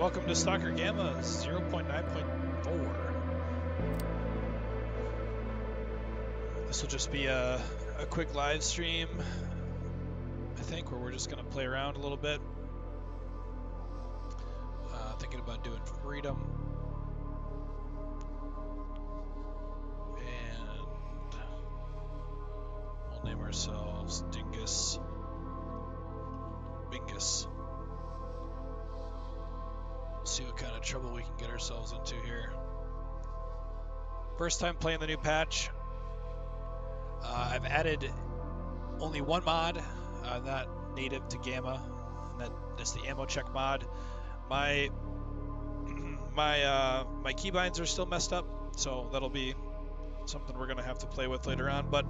Welcome to Stalker GAMMA 0.9.4. This will just be a quick live stream, I think, where we're just going to play around a little bit. Thinking about doing freedom. And we'll name ourselves Bingus. See what kind of trouble we can get ourselves into here. First time playing the new patch. I've added only one mod, not native to Gamma, and that's the ammo check mod. My keybinds are still messed up, so that'll be something we're gonna have to play with later on. But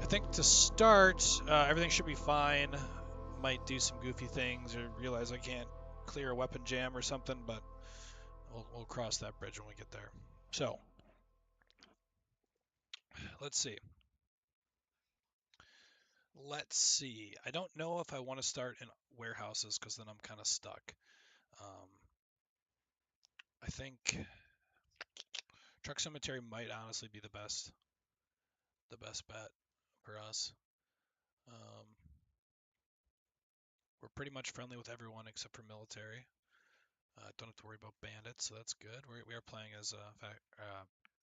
I think to start, everything should be fine. Might do some goofy things or realize I can't clear a weapon jam or something, but we'll cross that bridge when we get there. So let's see. I don't know if I want to start in warehouses because then I'm kind of stuck. I think truck cemetery might honestly be the best bet for us. We're pretty much friendly with everyone except for military. Don't have to worry about bandits, so that's good. We are playing as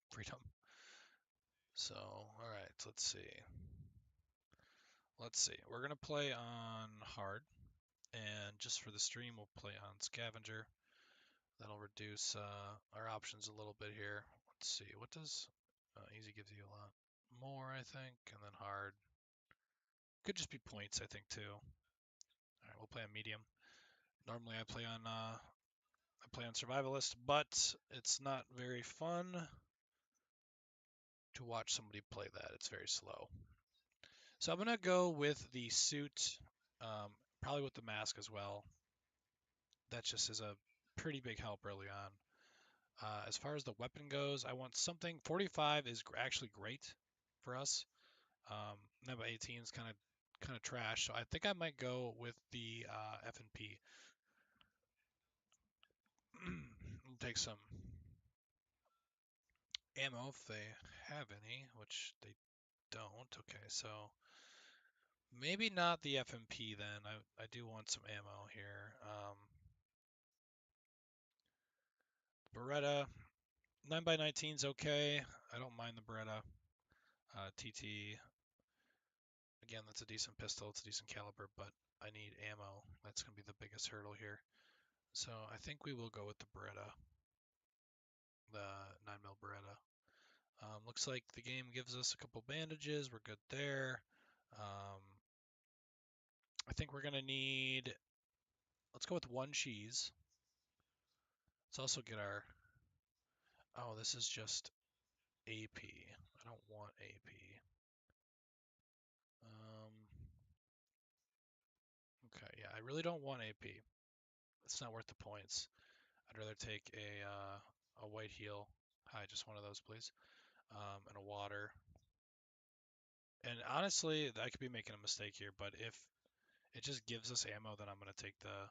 freedom. So, all right, let's see. We're gonna play on hard, and just for the stream, we'll play on scavenger. That'll reduce our options a little bit here. Let's see, what does easy gives you a lot more, I think, and then hard. Could just be points, I think, too. All right, we'll play on medium. Normally, I play on survivalist, but it's not very fun to watch somebody play that. It's very slow. So I'm gonna go with the suit, probably with the mask as well. That just is a pretty big help early on. As far as the weapon goes, I want something. 45 is actually great for us. Number 18 is kind of trash, so I think I might go with the F&P. We'll take some ammo if they have any, which they don't. Okay, so maybe not the FMP then. I do want some ammo here. Beretta, 9x19 is okay. I don't mind the Beretta. TT, again, that's a decent pistol. It's a decent caliber, but I need ammo. That's going to be the biggest hurdle here. So I think we will go with the Beretta, the 9mm Beretta. Looks like the game gives us a couple bandages. We're good there. I think we're going to need, let's go with one cheese. Let's also get our, oh, this is just AP. I don't want AP. Okay, yeah, I really don't want AP. It's not worth the points. I'd rather take a white heal. Hi, just one of those, please. And a water. And honestly, I could be making a mistake here, but if it just gives us ammo, then I'm gonna take the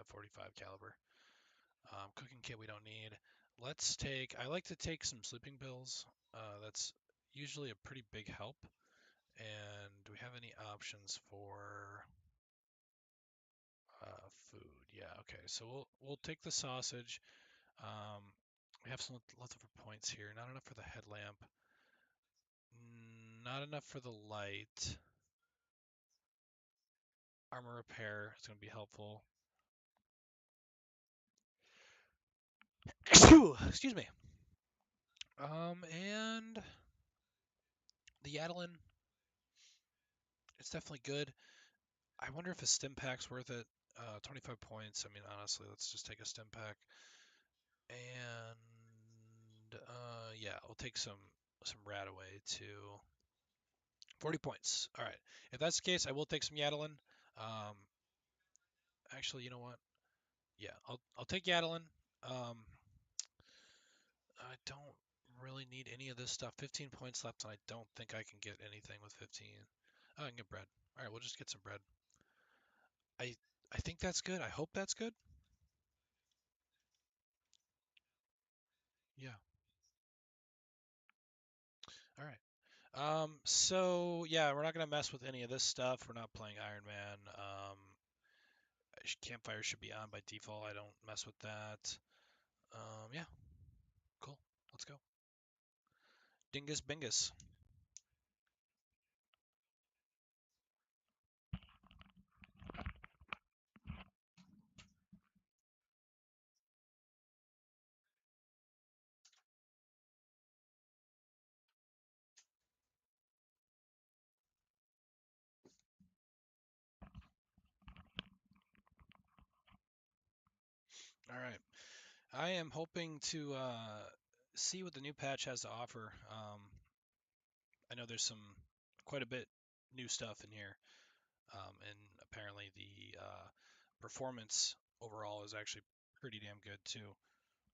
45 caliber. Cooking kit we don't need. I like to take some sleeping pills. That's usually a pretty big help. And do we have any options for food? Yeah, okay. So we'll take the sausage. We have some leftover points here. Not enough for the headlamp. Not enough for the light. Armor repair is going to be helpful. Excuse me. And the Yadlin, it's definitely good. I wonder if a stim pack's worth it. 25 points. I mean, honestly, let's just take a stim pack. And yeah, we'll take some Radaway too. 40 points. All right. If that's the case, I will take some Yadlin. Actually, you know what? Yeah, I'll take Yadlin. I don't really need any of this stuff. 15 points left, and I don't think I can get anything with 15. Oh, I can get bread. All right, we'll just get some bread. I think that's good. I hope that's good. Yeah. All right. So yeah, we're not gonna mess with any of this stuff. We're not playing Iron Man. Campfire should be on by default. I don't mess with that. Yeah, cool. Let's go. Dingus Bingus. All right. I am hoping to see what the new patch has to offer. I know there's quite a bit new stuff in here, and apparently the performance overall is actually pretty damn good too,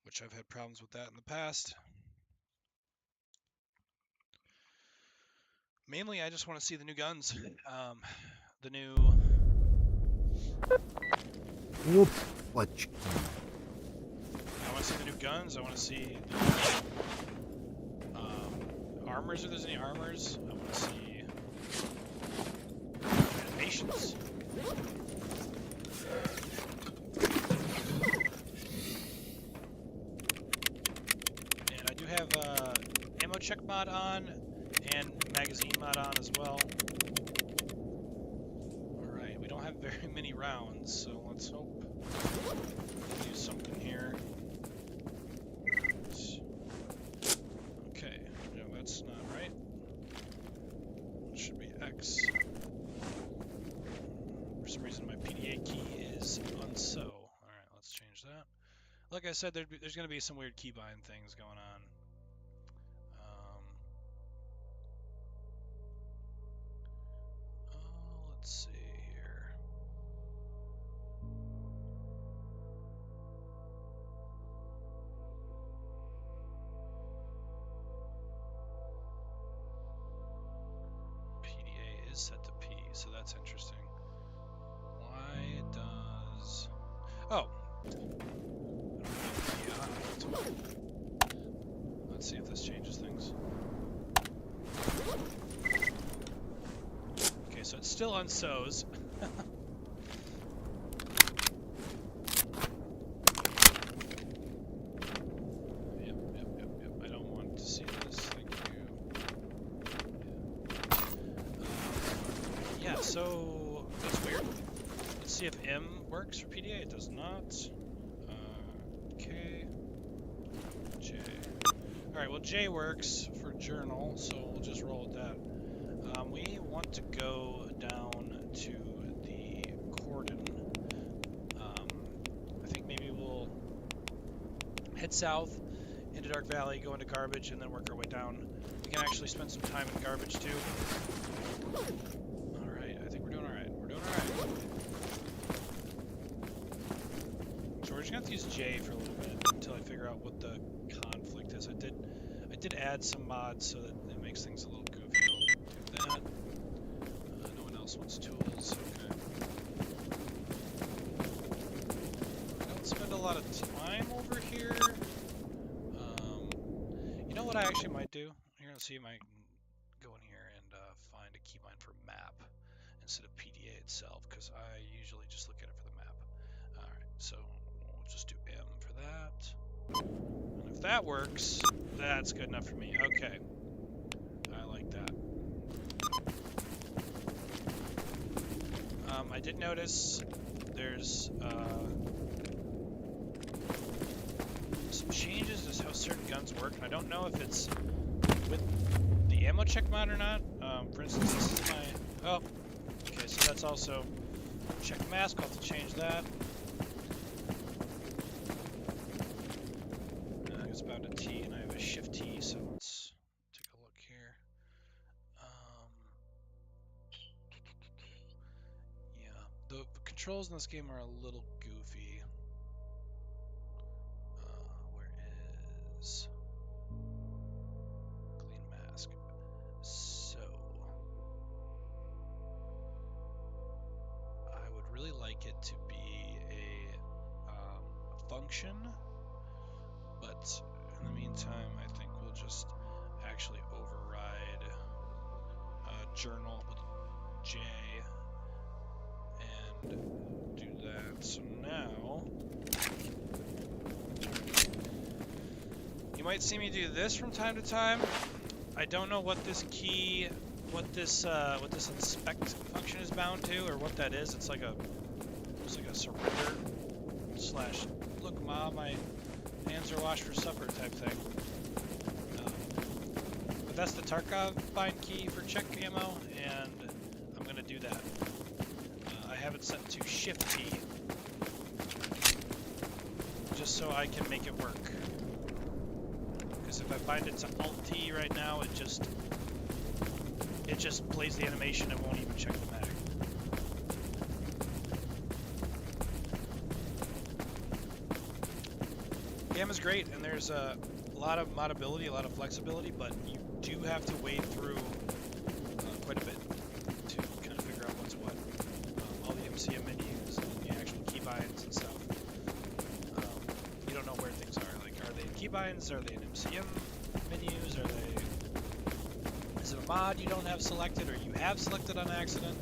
which I've had problems with that in the past. Mainly, I just want to see the new guns, the new. What? I want to see the new guns. I want to see the armors. If there's any armors, I want to see animations. And I do have ammo check mod on and magazine mod on as well. Alright, we don't have very many rounds, so let's hope we do something here. Okay, no, that's not right. It should be X. For some reason my PDA key is unso. Alright, let's change that. Like I said, there's going to be some weird keybind things going on. Let's see here. PDA is set to P, so that's interesting. Why does... Oh! Let's see if this changes things. Okay, so it's still unso's. Yep. I don't want to see this. Thank you. Yeah, so that's weird. Let's see if M works for PDA. It does not. K. J. Alright, well J works for journal, so we'll just roll with that. We want to go down to the cordon. I think maybe we'll head south into Dark Valley, go into Garbage, and then work our way down. We can actually spend some time in Garbage too. Alright, I think we're doing alright. We're doing alright. So we're just gonna have to use J for a little bit until I figure out what the conflict is. I did add some mods so that it makes things a little goofy. I'll do that. No one else wants tools. Okay. I don't spend a lot of time over here. You know what I actually might do? You're gonna see I might go in here and find a keybind for map instead of PDA itself, because I usually just look at it for the map. Alright, so we'll just do M for that. And if that works, that's good enough for me. Okay. I like that. I did notice there's some changes to how certain guns work, and I don't know if it's with the ammo check mod or not. For instance, this is my... Oh, okay, so that's also check mask. I'll have to change that. It's bound to T, and I have a shift T, so let's take a look here. Yeah, the controls in this game are a little goofy. Where is clean mask? So I would really like it to be a function, but in the meantime, meantime, I think we'll just actually override journal with J and do that. So now you might see me do this from time to time. I don't know what this key, what this inspect function is bound to, or what that is. It's like a surrender slash look, Mom, my hands are washed for supper type thing. But that's the Tarkov bind key for check ammo, and I'm gonna do that. I have it set to Shift T, just so I can make it work. Because if I bind it to Alt T right now, it just plays the animation and won't even check the mag. Gamma's great, and there's a lot of modability, a lot of flexibility, but you do have to wade through quite a bit to kind of figure out what's what. All the MCM menus and the actual keybinds and stuff. You don't know where things are. Like, are they keybinds? Are they in MCM menus? Are they? Is it a mod you don't have selected, or you have selected on accident?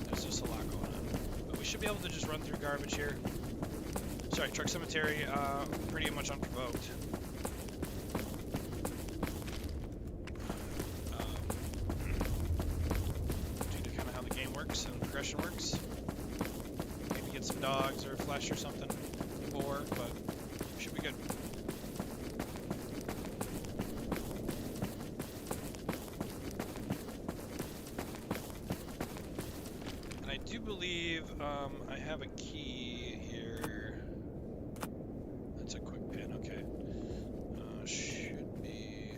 There's just a lot going on. But we should be able to just run through garbage here. Sorry, Truck Cemetery, pretty much unprovoked. Due to kind of how the game works and progression works. Maybe get some dogs or flesh or something before, but should be good. And I do believe I have a key here. That's a quick pin, okay. Should be...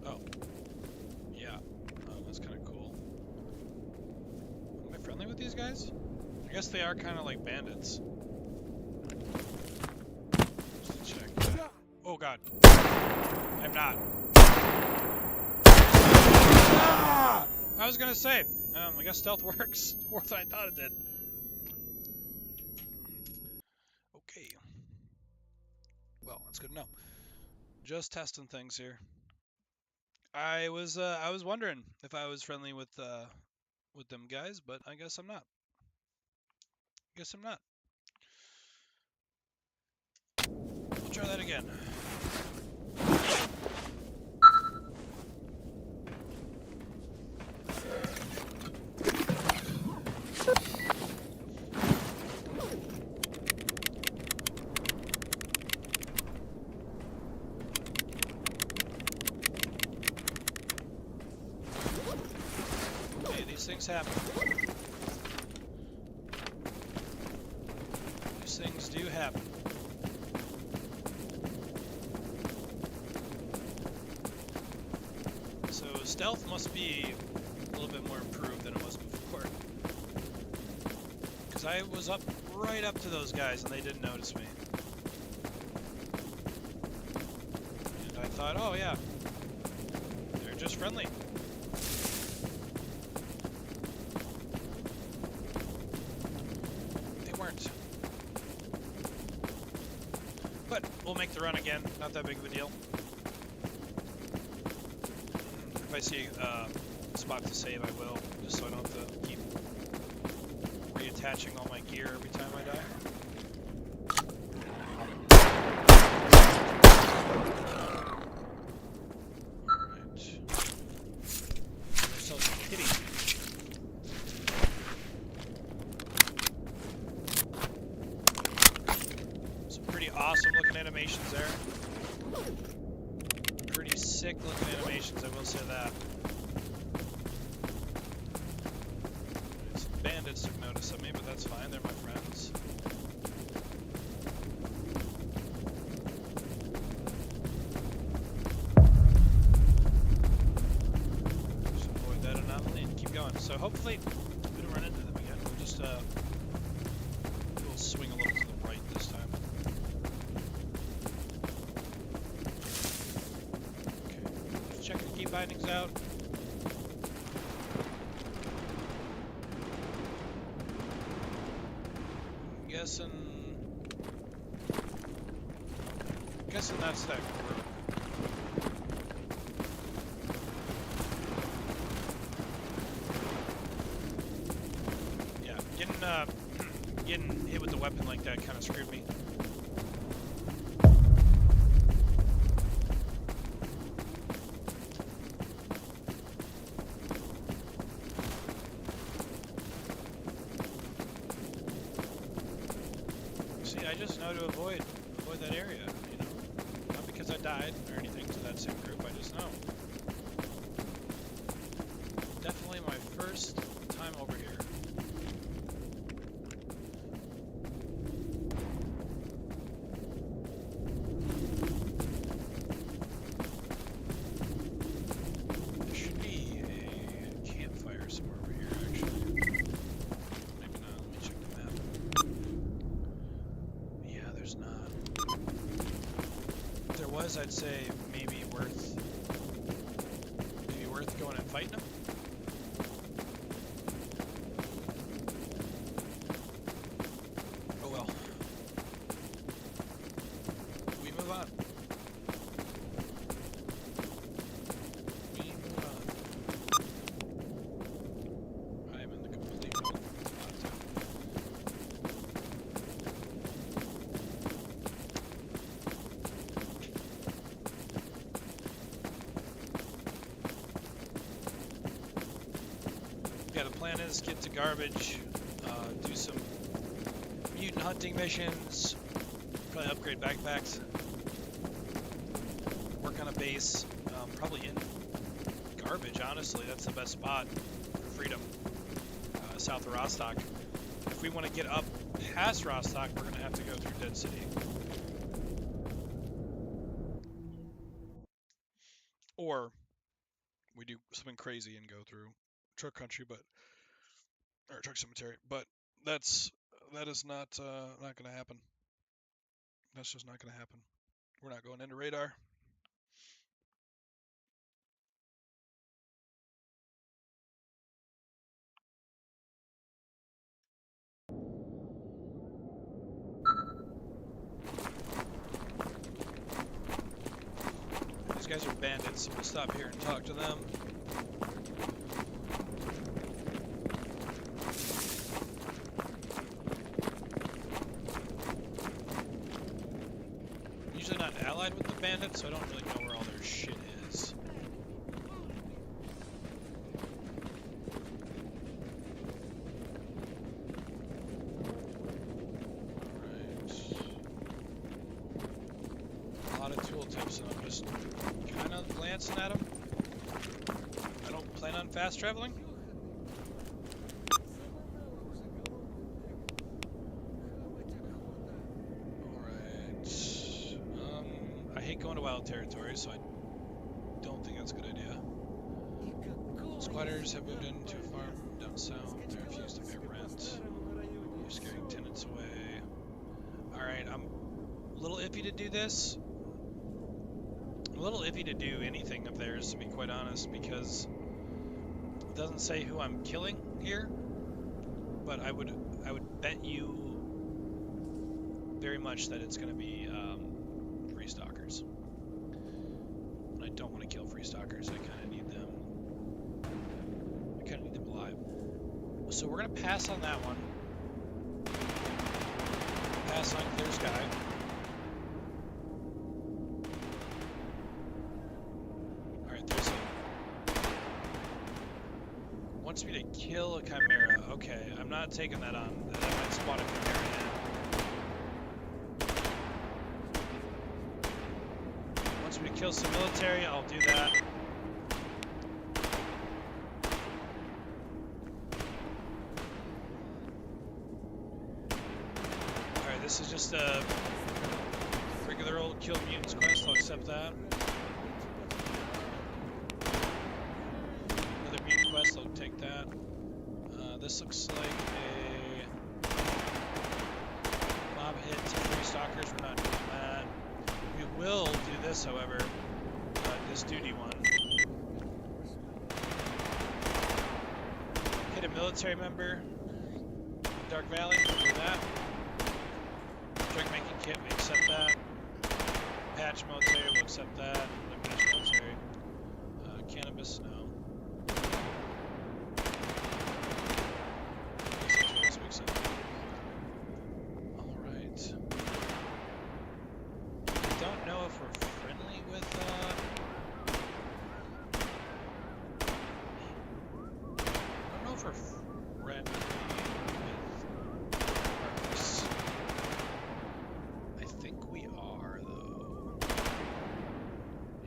Oh. Yeah. That's kind of cool. Am I friendly with these guys? I guess they are kind of like bandits. Just to check. Oh god. I'm not. I was gonna say, I guess stealth works more than I thought it did. Okay. Well, that's good to know. Just testing things here. I was wondering if I was friendly with them guys, but I guess I'm not. Guess I'm not. We'll try that again. Things happen. These things do happen. So stealth must be a little bit more improved than it was before. Because I was up right up to those guys and they didn't notice me. And I thought, oh yeah, they're just friendly. But we'll make the run again, not that big of a deal. If I see a spot to save, I will, just so I don't have to keep reattaching all my gear every time I die. Alright. Give ourselves a pity. Awesome looking animations there. Pretty sick looking animations, I will say that. Some bandits took notice of me, but that's fine, they're my friends. Just avoid that anomaly and keep going. So hopefully we don't run into them again. We'll just we'll swing a little to the right this time. Checking key bindings out. guessing that's that group. Yeah, getting hit with the weapon like that kind of screwed me. See, I just know to avoid that area, you know. Not because I died or anything to that same group, I just know. Definitely my first time over here. There should be a campfire somewhere over here, actually. Maybe not, let me check the map. Yeah, there's not. If there was, I'd say maybe worth going and fighting them. Oh well. We move on. We move on. I am in the complete wrong spot. Yeah, the plan is get to garbage, do some mutant hunting missions, probably upgrade backpacks, work on a base, probably in garbage, honestly. That's the best spot for freedom, south of Rostock. If we want to get up past Rostock, we're going to have to go through Dead City. Or we do something crazy and go through Truck Country, or Truck Cemetery, but that is not going to happen. That's just not going to happen. We're not going into radar. These guys are bandits, so we'll stop here and talk to them. Usually not allied with the bandits, so I don't really know where all their shit is. Alright. A lot of tooltips, and I'm just kind of glancing at them. I don't plan on fast traveling. I hate going to wild territory, so I don't think that's a good idea. Squatters have moved into a farm down south. They refuse to pay rent. They're scaring tenants away. Alright, I'm a little iffy to do this. I'm a little iffy to do anything of theirs, to be quite honest, because it doesn't say who I'm killing here. But I would bet you very much that it's going to be free stalkers. And I don't want to kill free stalkers. I kind of need them. I kind of need them alive. So we're going to pass on that one. Pass on Clear Sky. Alright, there's wants me to kill a Chimera. Okay, I'm not taking that on. I might spot a Chimera in. Wants me to kill some military, I'll do that. Alright, this is just a regular old kill mutants quest, I'll accept that. Another mutant quest, I'll take that. This looks like a mob hit to free stalkers, we're not doing that. We will do this, however, this duty one. Hit a military member, Dark Valley, we'll do that. kit, we accept that. Patch military, we'll accept that. Another patch military. Cannabis, no. Alright. I don't know if we're friendly with, I don't know if we're friendly with Arcs. I think we are, though.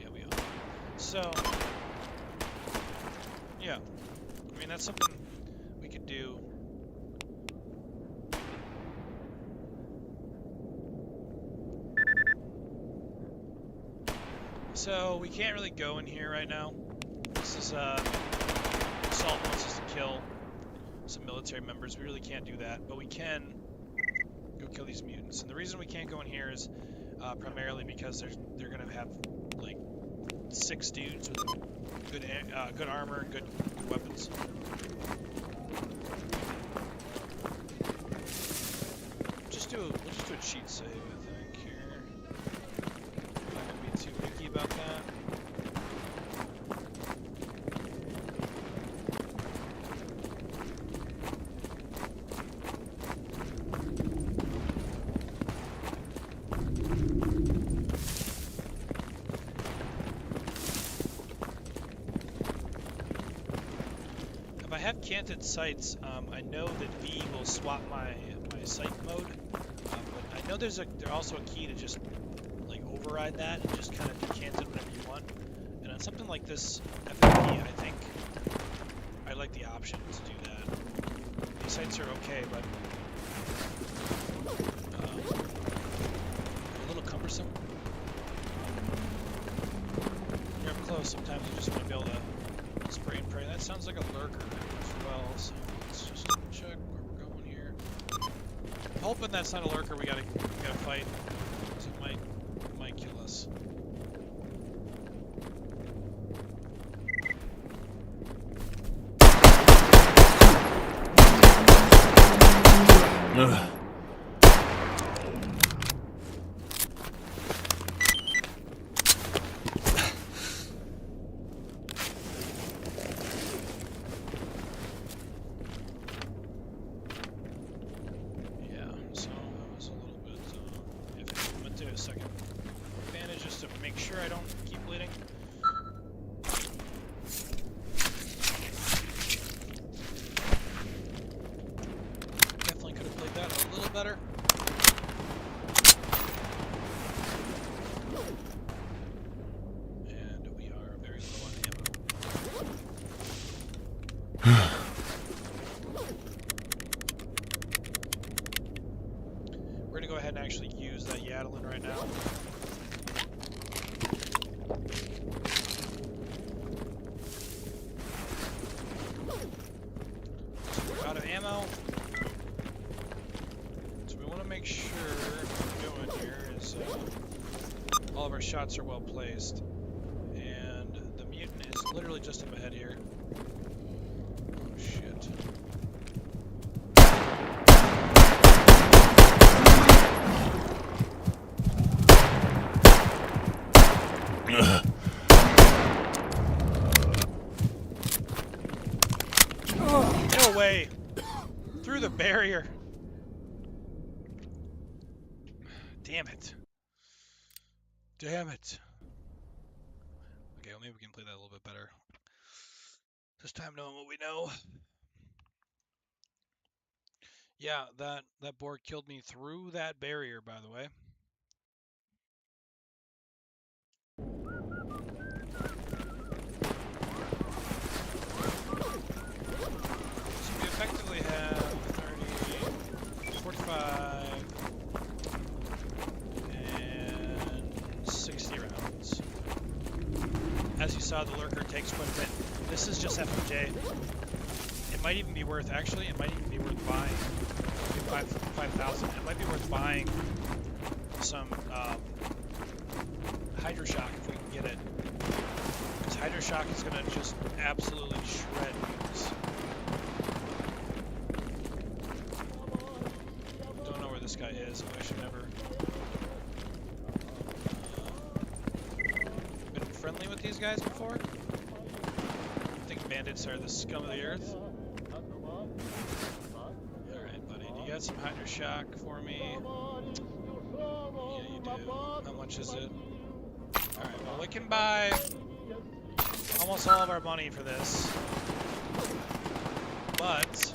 Yeah, we are. So, yeah. I mean, that's something we could do. So, we can't really go in here right now. This is, Assault wants us to kill some military members. We really can't do that, but we can go kill these mutants. And the reason we can't go in here is primarily because they're gonna have like 6 dudes with good armor and good weapons. We'll just do a cheat save, I think here. I'm not gonna be too picky about that. If I have canted sights, I know that V will swap my sight mode, but I know there's also a key to just like override that and just kind of decant it whenever you want. And on something like this FMP, I think I like the option to do that. These sights are okay, but they're a little cumbersome. When you're up close, sometimes you just want to be able to spray and pray. That sounds like a lurker as well, so let's just check where we're going here. I'm hoping that's not a lurker we gotta fight, because it might kill us. Second advantage just to make sure I don't keep bleeding. Definitely could have played that a little better. And we are very low on ammo. We're going to go ahead and actually use that Yadlin right now. So we're out of ammo. So we want to make sure what we're doing here is all of our shots are well placed. And the mutant is literally just up ahead here. Oh shit. No way! Through the barrier! Damn it. Damn it. Okay, well maybe we can play that a little bit better. This time knowing what we know. Yeah, that board killed me through that barrier, by the way. So we effectively have 30, 45, and 60 rounds. As you saw, the lurker takes quite a bit. This is just FMJ. It might even be worth, actually, it might even be worth buying. 5,000. It might be worth buying some Hydroshock if we can get it. Because Hydroshock is going to just absolutely shred things. Don't know where this guy is, but I should never these guys before? I think bandits are the scum of the earth. Alright, buddy. Do you got some hydroshock for me? Yeah, you do. How much is it? Alright, well, we can buy almost all of our money for this. But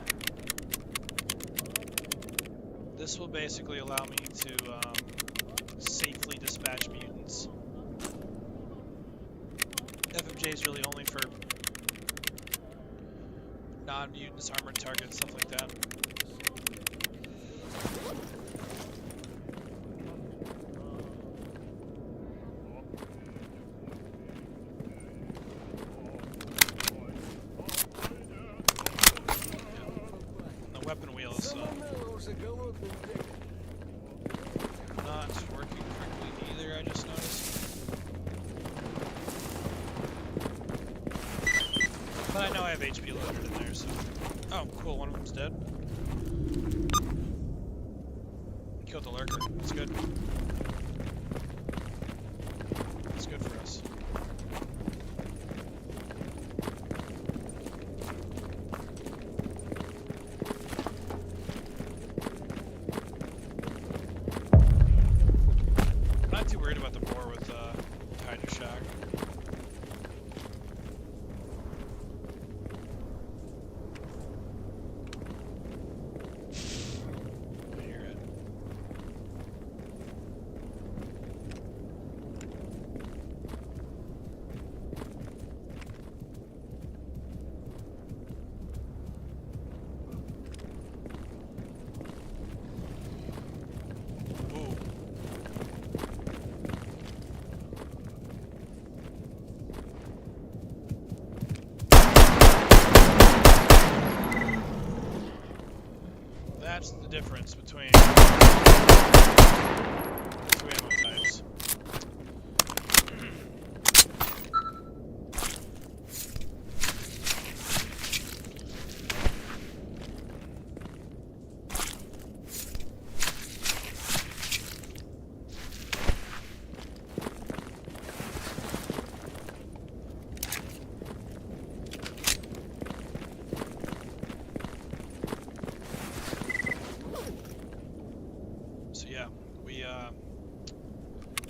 this will basically allow me to safely dispatch mutants. FMJ is really only for non-mutants, armored targets, stuff like that. And the weapon wheel is not working correctly either, I just noticed. But I know I have HP loaded in there, so... Oh, cool, one of them's dead. Killed the lurker, that's good. That's good for us. I'm not too worried about the boar with hydroshock. That's the difference between two ammo types. So yeah,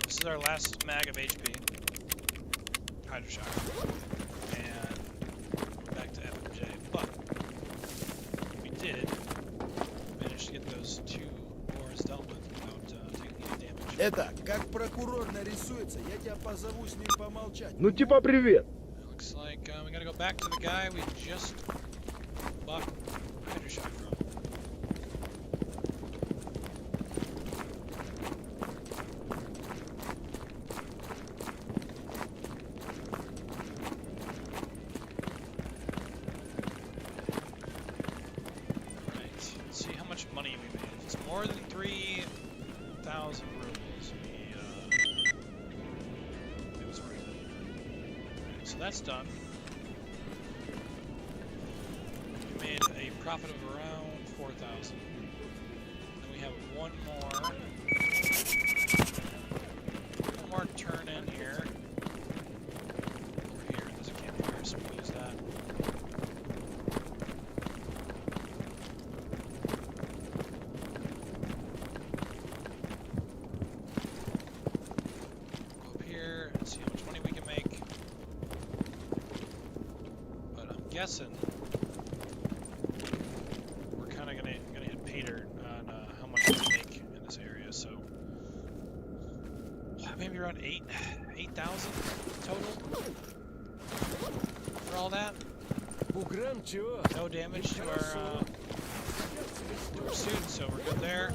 this is our last mag of HP, hydroshock, and we're back to FMJ, but we did manage to get those two boars dealt with without taking any damage. Это, как прокурор нарисуется, я тебя позову с ним помолчать. Ну типа привет. It looks like we gotta go back to the guy we just bought hydroshock from. See how much money we made. If it's more than 3,000 rubles, it was worth it. Alright, so that's done. We made a profit of around 4,000. And we have one more turn in here. Over here, there's a campfire, so we'll use that. See how much money we can make. But I'm guessing we're kind of gonna hit pay dirt on how much we can make in this area. So maybe around 8,000 total for all that. No damage to our suit, so we're good there.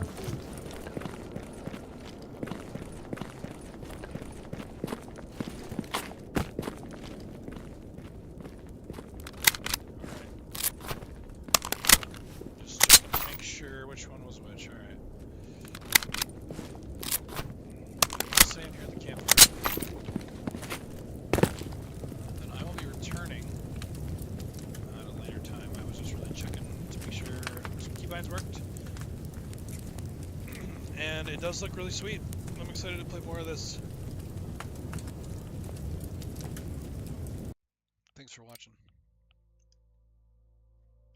Which one was which? Alright. Same here at the campfire. Then I will be returning at a later time. I was just really checking to make sure some keybinds worked. And it does look really sweet. I'm excited to play more of this. Thanks for watching.